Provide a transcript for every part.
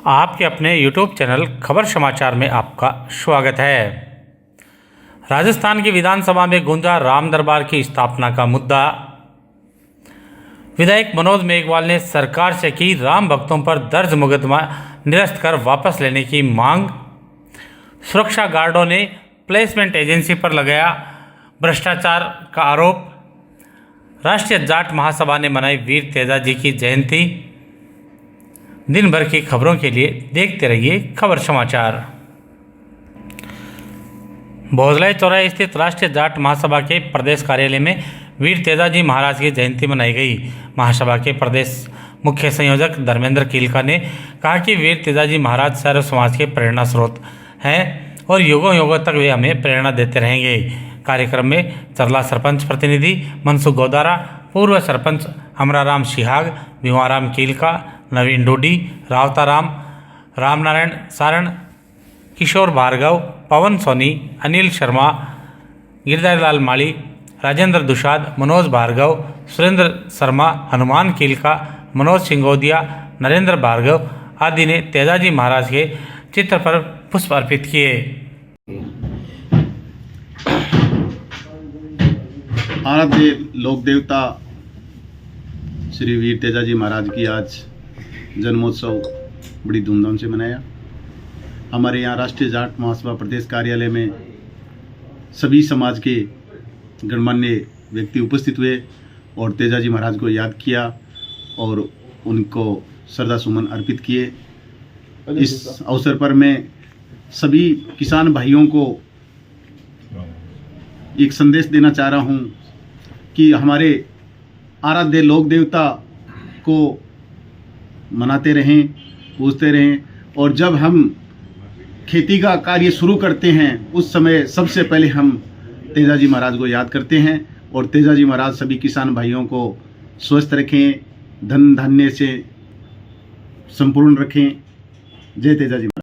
आपके अपने YouTube channel खबर समाचार में आपका स्वागत है। राजस्थान की विधानसभा में गूंजा राम दरबार की स्थापना का मुद्दा। विधायक मनोज मेघवाल ने सरकार से की राम भक्तों पर दर्ज मुकदमा निरस्त कर वापस लेने की मांग। सुरक्षा गार्डों ने प्लेसमेंट एजेंसी पर लगाया भ्रष्टाचार का आरोप। राष्ट्रीय जाट महासभा ने मनाई वीर तेजाजी की जयंती। दिन भर की खबरों के लिए देखते रहिए खबर समाचार। भोजलाई चौराहे स्थित राष्ट्रीय जाट महासभा के प्रदेश कार्यालय में वीर तेजाजी महाराज की जयंती मनाई गई। महासभा के प्रदेश मुख्य संयोजक धर्मेंद्र कीलका ने कहा कि वीर तेजाजी महाराज सर्व समाज के प्रेरणा स्रोत हैं और युगों युगों तक वे हमें प्रेरणा देते रहेंगे। कार्यक्रम में चरला सरपंच प्रतिनिधि मनसुख गोदारा, पूर्व सरपंच अमराराम सिहाग, भीमाराम कीलका, नवीन डोडी, रावताराम, रामनारायण सारण, किशोर भार्गव, पवन सोनी, अनिल शर्मा, गिरधारीलाल माली, राजेंद्र दुशाद, मनोज भार्गव, सुरेंद्र शर्मा, हनुमान कीलका, मनोज सिंगोदिया, नरेंद्र भार्गव आदि ने तेजाजी महाराज के चित्र पर पुष्प अर्पित किए। आराध्य लोक देवता श्री वीर तेजाजी महाराज की आज जन्मोत्सव बड़ी धूमधाम से मनाया। हमारे यहाँ राष्ट्रीय जाट महासभा प्रदेश कार्यालय में सभी समाज के गणमान्य व्यक्ति उपस्थित हुए और तेजाजी महाराज को याद किया और उनको श्रद्धा सुमन अर्पित किए। इस अवसर पर मैं सभी किसान भाइयों को एक संदेश देना चाह रहा हूँ कि हमारे आराध्य लोक देवता को मनाते रहें, पूजते रहें और जब हम खेती का कार्य शुरू करते हैं उस समय सबसे पहले हम तेजाजी महाराज को याद करते हैं और तेजाजी महाराज सभी किसान भाइयों को स्वस्थ रखें, धन धान्य से संपूर्ण रखें। जय तेजाजी महाराज।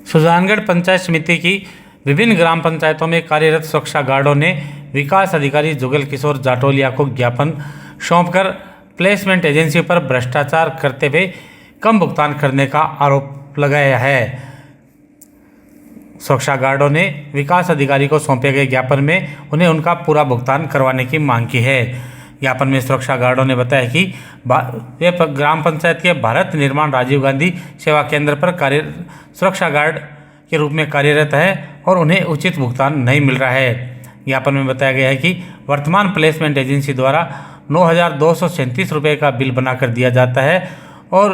सुजानगढ़ पंचायत समिति की विभिन्न ग्राम पंचायतों में कार्यरत सुरक्षा गार्डों ने विकास अधिकारी जुगल किशोर जाटोलिया को ज्ञापन सौंपकर प्लेसमेंट एजेंसी पर भ्रष्टाचार करते हुए कम भुगतान करने का आरोप लगाया है। सुरक्षा गार्डों ने विकास अधिकारी को सौंपे गए ज्ञापन में उन्हें उनका पूरा भुगतान करवाने की मांग की है। ज्ञापन में सुरक्षा गार्डों ने बताया कि वे ग्राम पंचायत के भारत निर्माण राजीव गांधी सेवा केंद्र पर सुरक्षा गार्ड के रूप में कार्यरत है और उन्हें उचित भुगतान नहीं मिल रहा है। ज्ञापन में बताया गया है कि वर्तमान प्लेसमेंट एजेंसी द्वारा 9,237 रुपये का बिल बनाकर दिया जाता है और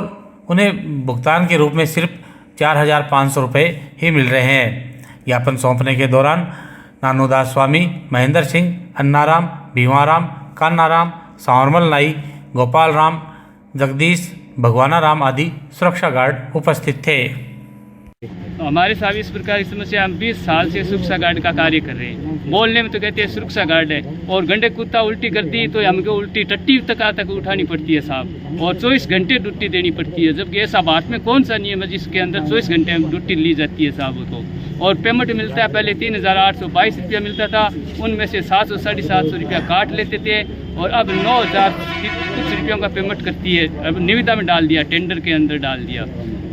उन्हें भुगतान के रूप में सिर्फ 4,500 रुपये ही मिल रहे हैं। ज्ञापन सौंपने के दौरान नानूदास स्वामी, महेंद्र सिंह, अन्नाराम, भीमाराम, कान्नाराम, सांवरमल नाई, गोपाल राम, जगदीश, भगवाना राम आदि सुरक्षा गार्ड उपस्थित थे। हमारे साथ इस प्रकार की समस्या हम 20 साल से सुरक्षा गार्ड का कार्य कर रहे हैं। बोलने में तो कहते हैं सुरक्षा गार्ड है और गंडे कुत्ता उल्टी करती तो हमको उल्टी टट्टी तक उठानी पड़ती है साहब और 24 घंटे ड्यूटी देनी पड़ती है, जबकि ऐसा भारत में कौन सा नियम है जिसके अंदर 24 घंटे ड्यूटी ली जाती है साहब को। और पेमेंट मिलता है, पहले 3,822 रुपया मिलता था, उनमें से 700 साढ़े 700 रुपया काट लेते थे और अब 9,000 कुछ रुपयों का पेमेंट करती है। अब निविदा में डाल दिया, टेंडर के अंदर डाल दिया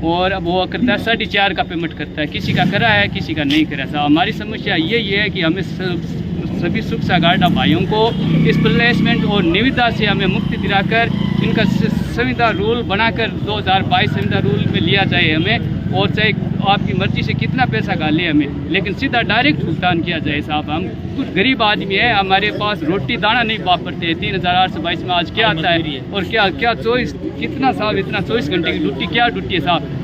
और अब वो करता है 4.5 का पेमेंट करता है। किसी का करा है, किसी का नहीं करा। साहब हमारी समस्या यही है कि हमें सभी सुरक्षा गार्ड भाइयों को इस प्लेसमेंट और निविदा से हमें मुक्ति दिलाकर इनका संविदा रूल बनाकर 2022 संविदा रूल में लिया जाए हमें, और चाहे आपकी मर्जी से कितना पैसा गाले हमें, लेकिन सीधा डायरेक्ट भुगतान किया जाए साहब। हम कुछ गरीब आदमी है, हमारे पास रोटी दाना नहीं पा पड़ते। 3,822 में आज क्या आता है और क्या 24 कितना साहब, इतना 24 घंटे की ड्यूटी, क्या ड्यूटी है साहब।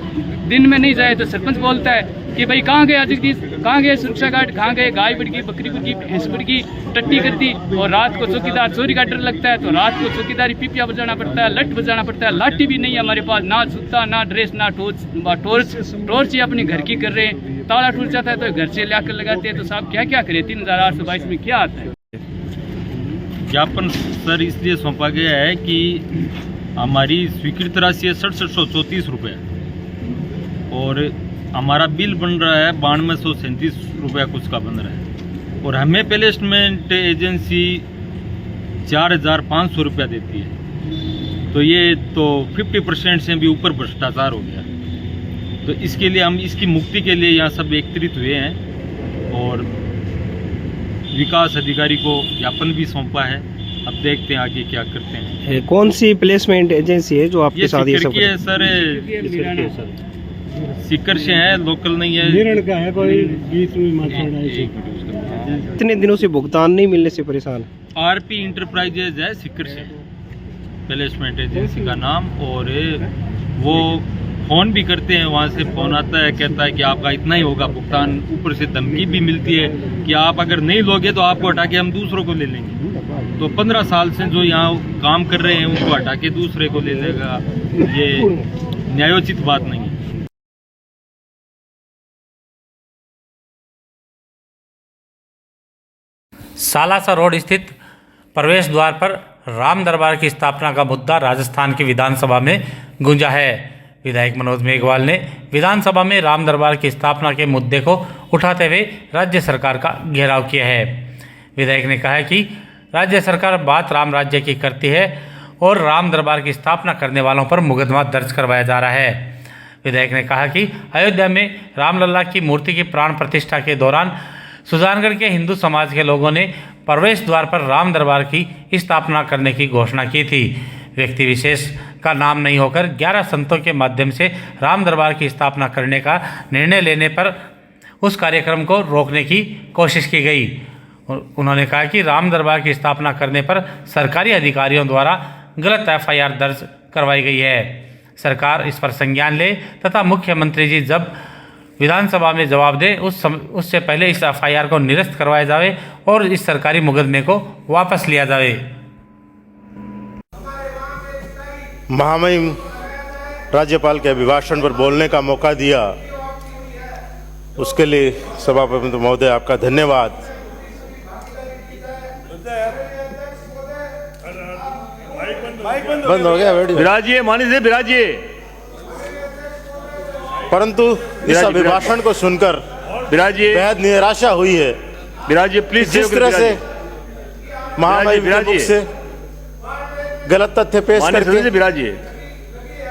दिन में नहीं जाए तो सरपंच बोलता है कि भाई कहाँ गए जगदीश, कहाँ गए सुरक्षा गार्ड, कहाँ गए, गाय बढ़ गई, बकरी बढ़ गई, भैंस बढ़ गई, टट्टी कर दी। और रात को चौकीदार चोरी का डर लगता है तो रात को चौकीदारी पिपिया बजाना पड़ता है, लट बजाना पड़ता है। लाठी भी नहीं है हमारे पास, ना जूता, ना ड्रेस, ना टॉर्च ही अपने घर की कर रहे हैं। ताला टूट जाता है तो घर से लाकर लगाते हैं। तो साहब क्या क्या करें, 3,822 में क्या आता है। ज्ञापन सर इसलिए सौंपा गया है कि हमारी स्वीकृत राशि है 6734 रुपये और हमारा बिल बन रहा है 9237 रुपया कुछ का बन रहा है और हमें प्लेसमेंट एजेंसी 4,500 रुपया देती है। तो ये तो 50% से भी ऊपर भ्रष्टाचार हो गया। तो इसके लिए हम इसकी मुक्ति के लिए यहाँ सब एकत्रित हुए हैं और विकास अधिकारी को ज्ञापन भी सौंपा है। अब देखते हैं आगे क्या करते हैं। कौन सी प्लेसमेंट एजेंसी है जो आपके ये साथ ये सब सीकर की है सर, सीकर से है, लोकल नहीं है। कितने दिनों से भुगतान नहीं मिलने से परेशान? आरपी इंटरप्राइजेज है सीकर से, प्लेसमेंट एजेंसी का नाम। और वो फ़ोन भी करते हैं, वहाँ से फ़ोन आता है, कहता है कि आपका इतना ही होगा भुगतान। ऊपर से धमकी भी मिलती है कि आप अगर नहीं लोगे तो आपको हटा के हम दूसरों को ले लेंगे। तो 15 साल से जो यहाँ काम कर रहे हैं उनको हटा के दूसरे को ले लेगा, ये न्यायोचित बात नहीं है। सालासर रोड स्थित प्रवेश द्वार पर राम दरबार की स्थापना का मुद्दा राजस्थान की विधानसभा में गूंजा है। विधायक मनोज मेघवाल ने विधानसभा में राम दरबार की स्थापना के मुद्दे को उठाते हुए राज्य सरकार का घेराव किया है। विधायक ने कहा कि राज्य सरकार बात राम राज्य की करती है और राम दरबार की स्थापना करने वालों पर मुकदमा दर्ज करवाया जा रहा है। विधायक ने कहा कि अयोध्या में रामलला की मूर्ति की प्राण प्रतिष्ठा के दौरान सुजानगढ़ के हिंदू समाज के लोगों ने प्रवेश द्वार पर राम दरबार की स्थापना करने की घोषणा की थी। व्यक्ति विशेष का नाम नहीं होकर 11 संतों के माध्यम से राम दरबार की स्थापना करने का निर्णय लेने पर उस कार्यक्रम को रोकने की कोशिश की गई। उन्होंने कहा कि राम दरबार की स्थापना करने पर सरकारी अधिकारियों द्वारा गलत FIR दर्ज करवाई गई है। सरकार इस पर संज्ञान ले तथा मुख्यमंत्री जी जब विधानसभा में जवाब दे उससे पहले इस FIR को निरस्त करवाया जाए और इस सरकारी मुकदमे को वापस लिया जाए। महामहिम राज्यपाल के अभिभाषण पर बोलने का मौका दिया, उसके लिए सभापति महोदय आपका धन्यवाद। बंद हो गया वीडियो। विराजिए, मानी से विराजिए। परंतु इस अभिभाषण को सुनकर विराजिए, बेहद निराशा हुई है। विराजिए प्लीज। जिस तरह से महामहिम के मुख से गलत तथ्य पेश करके विराजिए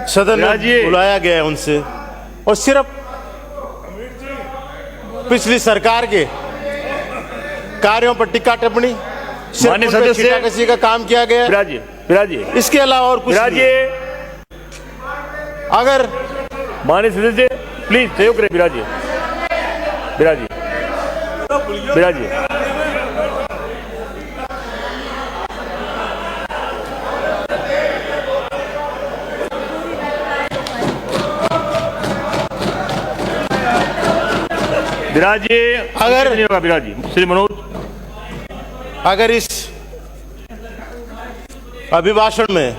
सदन में बुलाया गया है उनसे, और सिर्फ पिछली सरकार के कार्यों पर टिक्का टिप्पणी, सिर्फ छींटाकशी का काम किया गया। विराजिए, विराजिए। इसके अलावा और कुछ नहीं। अगर माननीय सदस्य प्लीज सहयोग करें। विराजिए, विराजिए, विराजिए। विराजिए, अगर विराजिए श्री मनोज। अगर इस अभिभाषण में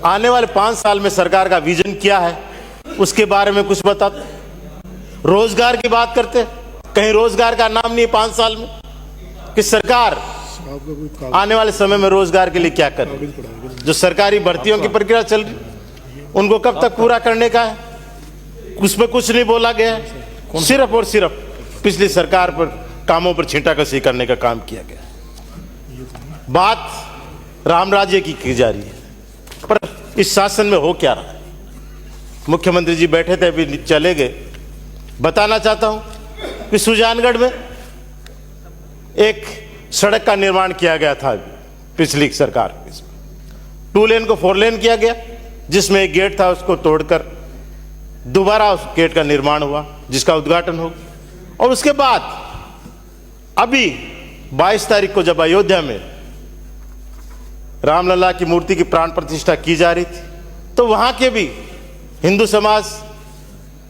आने वाले 5 साल में सरकार का विजन क्या है उसके बारे में कुछ बता। रोजगार की बात करते, कहीं रोजगार का नाम नहीं 5 साल में कि सरकार आने वाले समय में रोजगार के लिए क्या कर रही है। जो सरकारी भर्तियों की प्रक्रिया चल रही उनको कब तक पूरा करने का है, उसमें कुछ नहीं बोला गया है। सिर्फ और सिर्फ पिछली सरकार पर कामों पर छींटाकशी करने का काम किया गया। बात राम राज्य की जा रही है, पर इस शासन में हो क्या रहा है। मुख्यमंत्री जी बैठे थे, अभी चले गए। बताना चाहता हूं कि सुजानगढ़ में एक सड़क का निर्माण किया गया था पिछली सरकार में। 2 लेन को 4 लेन किया गया, जिसमें एक गेट था उसको तोड़कर दोबारा उस गेट का निर्माण हुआ, जिसका उद्घाटन हो। और उसके बाद अभी 22 तारीख को जब अयोध्या में रामलला की मूर्ति की प्राण प्रतिष्ठा की जा रही थी, तो वहां के भी हिंदू समाज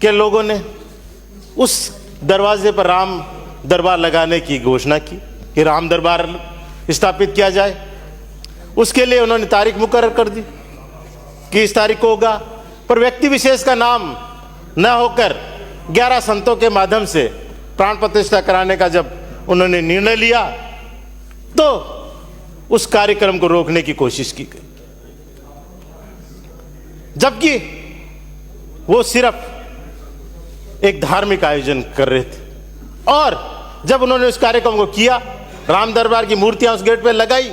के लोगों ने उस दरवाजे पर राम दरबार लगाने की घोषणा की कि राम दरबार स्थापित किया जाए। उसके लिए उन्होंने तारीख मुकर्रर कर दी कि इस तारीख को होगा, पर व्यक्ति विशेष का नाम न होकर 11 संतों के माध्यम से प्राण प्रतिष्ठा कराने का जब उन्होंने निर्णय लिया, तो उस कार्यक्रम को रोकने की कोशिश की गई, जबकि वो सिर्फ एक धार्मिक आयोजन कर रहे थे। और जब उन्होंने उस कार्यक्रम को किया, राम दरबार की मूर्तियां उस गेट पे लगाई,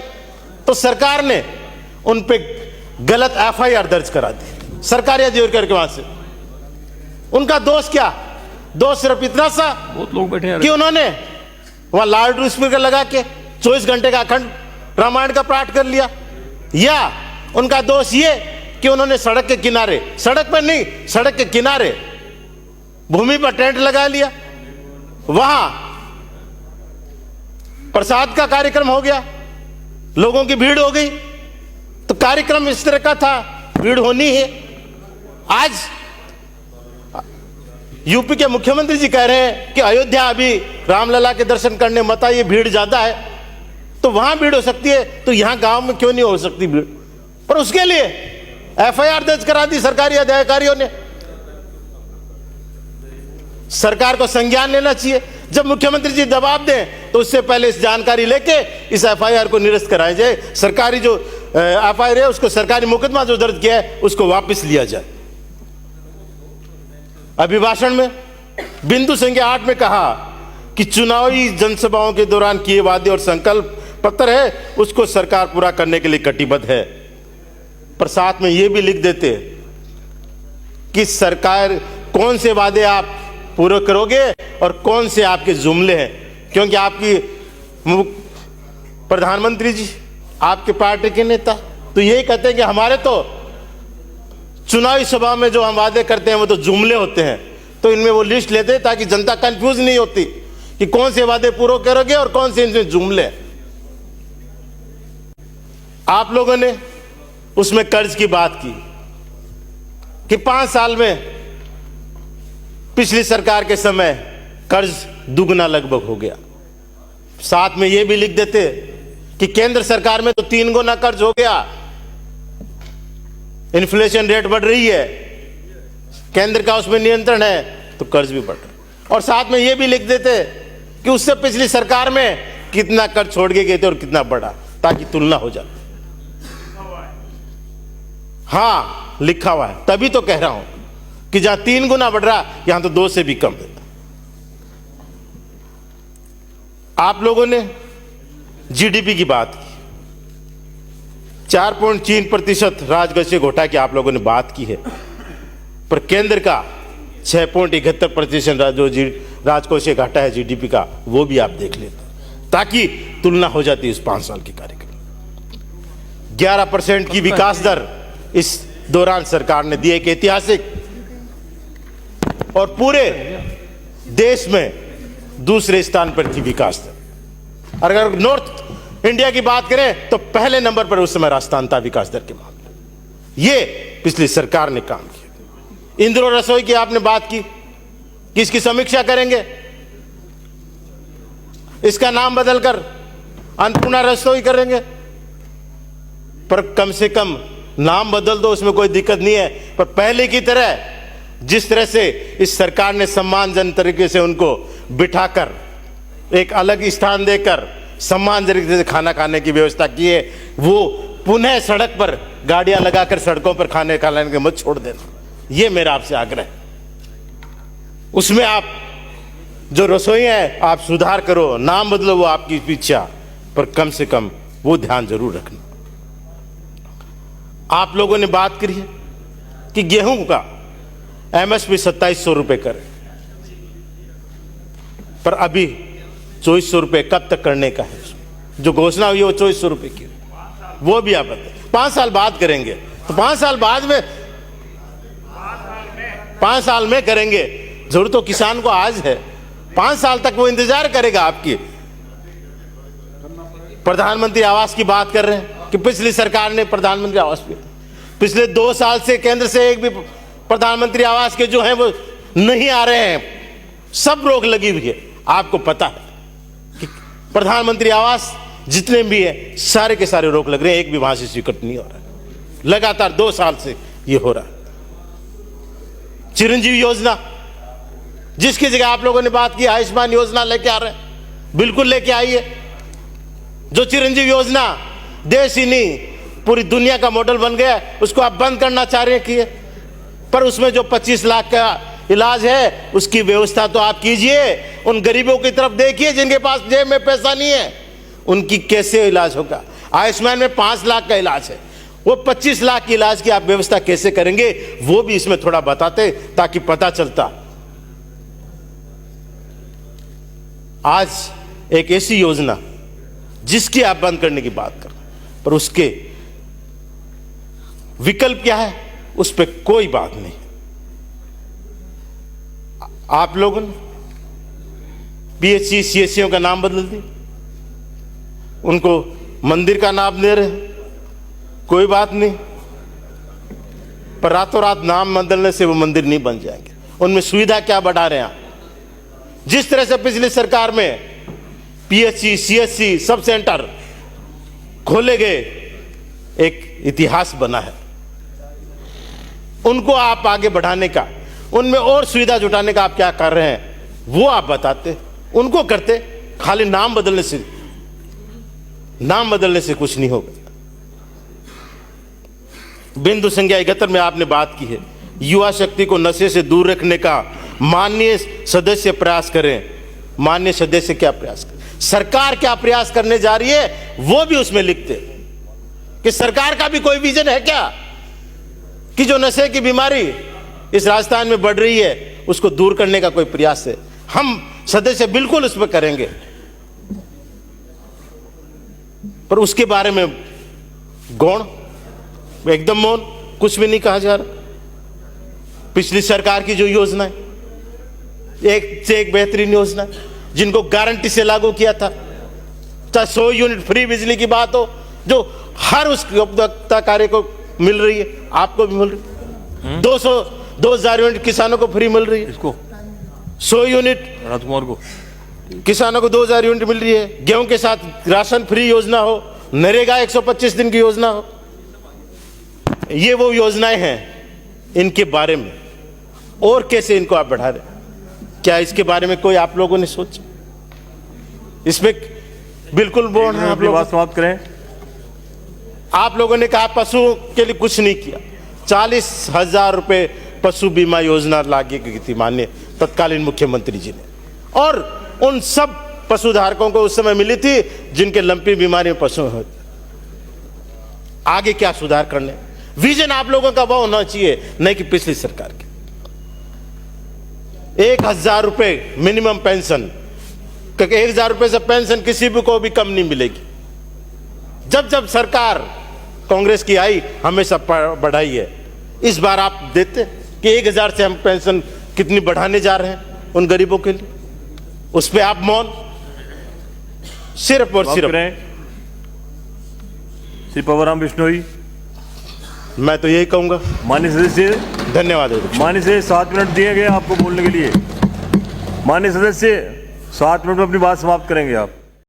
तो सरकार ने उन पे गलत एफआईआर दर्ज करा दी सरकारी अधिकारी करके वहां से। उनका दोष क्या? दोष सिर्फ इतना सा बहुत लोग बैठे हैं कि उन्होंने वहां लाउड स्पीकर लगा के 24 घंटे का अखंड रामायण का पाठ कर लिया, या उनका दोष ये कि उन्होंने सड़क के किनारे, सड़क पर नहीं, सड़क के किनारे भूमि पर टेंट लगा लिया, वहां प्रसाद का कार्यक्रम हो गया, लोगों की भीड़ हो गई। तो कार्यक्रम इस तरह का था, भीड़ होनी है। आज यूपी के मुख्यमंत्री जी कह रहे हैं कि अयोध्या अभी रामलला के दर्शन करने मत आइए, भीड़ ज्यादा है। तो वहां भीड़ हो सकती है, तो यहां गांव में क्यों नहीं हो सकती भीड़? पर उसके लिए एफआईआर दर्ज करा दी सरकारी अधिकारियों ने। सरकार को संज्ञान लेना चाहिए। जब मुख्यमंत्री जी दबाव दें तो उससे पहले इस जानकारी लेके इस एफआईआर को निरस्त कराया जाए। सरकारी जो एफआईआर है उसको, सरकारी मुकदमा जो दर्ज किया है उसको वापस लिया जाए। अभिभाषण में बिंदु संख्या 8 में कहा कि चुनावी जनसभाओं के दौरान किए वादे और संकल्प पत्र है उसको सरकार पूरा करने के लिए कटिबद्ध है। पर साथ में यह भी लिख देते कि सरकार कौन से वादे आप पूरे करोगे और कौन से आपके जुमले हैं, क्योंकि आपकी प्रधानमंत्री जी, आपके पार्टी के नेता तो यही कहते हैं कि हमारे तो चुनावी सभा में जो हम वादे करते हैं वो तो जुमले होते हैं। तो इनमें वो लिस्ट लेते हैं ताकि जनता कंफ्यूज नहीं होती कि कौन से वादे पूरे करोगे और कौन से इनमें जुमले हैं। आप लोगों ने उसमें कर्ज की बात की कि 5 साल में पिछली सरकार के समय कर्ज दुगना लगभग हो गया। साथ में यह भी लिख देते कि केंद्र सरकार में तो 3 गुना कर्ज हो गया, इन्फ्लेशन रेट बढ़ रही है, केंद्र का उसमें नियंत्रण है तो कर्ज भी बढ़ रहा है। और साथ में यह भी लिख देते कि उससे पिछली सरकार में कितना कर्ज छोड़ के गए थे और कितना बढ़ा, ताकि तुलना हो जाए। हां, लिखा हुआ है, तभी तो कह रहा हूं कि जहां 3 गुना बढ़ रहा यहां तो 2 से भी कम है। आप लोगों ने जीडीपी की बात की, 4.3% राजकोषीय घाटा की आप लोगों ने बात की है, पर केंद्र का 6.71% जो राजकोषीय घाटा है जीडीपी का, वो भी आप देख लेते ताकि तुलना हो जाती है उस 5 साल के कार्यक्रम। 11% की विकास दर इस दौरान सरकार ने दी, एक ऐतिहासिक, और पूरे देश में दूसरे स्थान पर थी विकास दर। अगर नॉर्थ इंडिया की बात करें तो पहले नंबर पर उस समय राजस्थान था विकास दर के मामले में। यह पिछली सरकार ने काम किया। इंदिरा रसोई की आपने बात की कि इसकी समीक्षा करेंगे, इसका नाम बदलकर अन्नपूर्णा रसोई करेंगे, पर कम से कम नाम बदल दो, उसमें कोई दिक्कत नहीं है। पर पहले की तरह जिस तरह से इस सरकार ने सम्मानजनक तरीके से उनको बिठाकर एक अलग स्थान देकर सम्मान तरीके से खाना खाने की व्यवस्था की है, वो पुनः सड़क पर गाड़ियां लगाकर सड़कों पर खाने खाने के मत छोड़ देना, ये मेरा आपसे आग्रह है। उसमें आप जो रसोई है आप सुधार करो, नाम बदलो, वो आपकी इच्छा, पर कम से कम वो ध्यान जरूर रखना। आप लोगों ने बात करी है कि गेहूं का एमएसपी 2700 रुपए करें, पर अभी 2400 रुपए कब तक करने का है? जो घोषणा हुई है वो 2400 रुपए की, वो भी आप बताएं। 5 साल बाद करेंगे तो 5 साल बाद में 5 साल में करेंगे, जरूर तो किसान को आज है, 5 साल तक वो इंतजार करेगा आपकी। प्रधानमंत्री आवास की बात कर रहे हैं कि पिछली सरकार ने प्रधानमंत्री आवास भी, पिछले 2 साल से केंद्र से एक भी प्रधानमंत्री आवास के जो हैं वो नहीं आ रहे हैं, सब रोक लगी हुई है। आपको पता है कि प्रधानमंत्री आवास जितने भी है सारे के सारे रोक लग रहे हैं, एक भी वहां से स्वीकृत नहीं हो रहा है। लगातार 2 साल से ये हो रहा है। चिरंजीवी योजना, जिसकी जगह आप लोगों ने बात की आयुष्मान योजना लेके आ रहे हैं, बिल्कुल लेके आइए। जो चिरंजीवी योजना देश ही नहीं पूरी दुनिया का मॉडल बन गया, उसको आप बंद करना चाह रहे हैं, पर उसमें जो 25 लाख का इलाज है उसकी व्यवस्था तो आप कीजिए। उन गरीबों की तरफ देखिए जिनके पास जेब में पैसा नहीं है, उनकी कैसे इलाज होगा? आयुष्मान में 5 लाख का इलाज है, वो 25 लाख की इलाज की आप व्यवस्था कैसे करेंगे, वो भी इसमें थोड़ा बताते ताकि पता चलता। आज एक ऐसी योजना जिसकी आप बंद करने की बात कर, पर उसके विकल्प क्या है उस पर कोई बात नहीं। आप लोगों ने पीएचसी सीएचसीओ का नाम बदल दिया, उनको मंदिर का नाम दे रहे, कोई बात नहीं, पर रातों रात नाम बदलने से वो मंदिर नहीं बन जाएंगे। उनमें सुविधा क्या बढ़ा रहे हैं आप? जिस तरह से पिछली सरकार में पीएचसी सीएचसी सब सेंटर खोले गए, एक इतिहास बना है, उनको आप आगे बढ़ाने का, उनमें और सुविधा जुटाने का आप क्या कर रहे हैं वो आप बताते, उनको करते। खाली नाम बदलने से कुछ नहीं होगा। बिंदु संख्या 71 में आपने बात की है, युवा शक्ति को नशे से दूर रखने का माननीय सदस्य प्रयास करें। माननीय सदस्य क्या प्रयास करें, सरकार क्या प्रयास करने जा रही है वो भी उसमें लिखते कि सरकार का भी कोई विजन है क्या कि जो नशे की बीमारी इस राजस्थान में बढ़ रही है उसको दूर करने का कोई प्रयास है। हम सदस्य बिल्कुल उस पर करेंगे, पर उसके बारे में गौण एकदम मौन, कुछ भी नहीं कहा जा रहा। पिछली सरकार की जो योजना है, एक से एक बेहतरीन योजना है, जिनको गारंटी से लागू किया था, चाहे 100 यूनिट फ्री बिजली की बात हो, जो हर उस उपभोक्ता कार्य को मिल रही है, आपको भी मिल रही है। 2000 यूनिट किसानों को फ्री मिल रही है, इसको 100 यूनिट राजकुमार को किसानों को 2000 यूनिट मिल रही है। गेहूं के साथ राशन फ्री योजना हो, नरेगा 125 दिन की योजना हो, ये वो योजनाएं हैं। इनके बारे में और कैसे इनको आप बढ़ा रहे, क्या इसके बारे में कोई आप लोगों ने सोचा? इसमें बिल्कुल बोल रहे हैं आप लोग। बात समाप्त करें। आप लोगों ने कहा पशुओं के लिए कुछ नहीं किया, 40,000 रुपए पशु बीमा योजना लागू की थी माननीय तत्कालीन मुख्यमंत्री जी ने, और उन सब पशुधारकों को उस समय मिली थी जिनके लंपी बीमारी में पशु होते। आगे क्या सुधार करने, विजन आप लोगों का वो होना चाहिए, नहीं कि पिछली सरकार के 1,000 रुपए मिनिमम पेंशन, क्योंकि 1,000 रुपए से पेंशन किसी भी को भी कम नहीं मिलेगी। जब जब सरकार कांग्रेस की आई हमेशा बढ़ाई है, इस बार आप देते कि 1,000 से हम पेंशन कितनी बढ़ाने जा रहे हैं उन गरीबों के लिए, उस पर आप मौन, सिर्फ और सिर्फ। श्री पवराम बिश्नोई, मैं तो यही कहूंगा। माननीय सदस्य धन्यवाद। माननीय से 7 मिनट दिए गए आपको बोलने के लिए। माननीय सदस्य 7 मिनट में अपनी बात समाप्त करेंगे आप।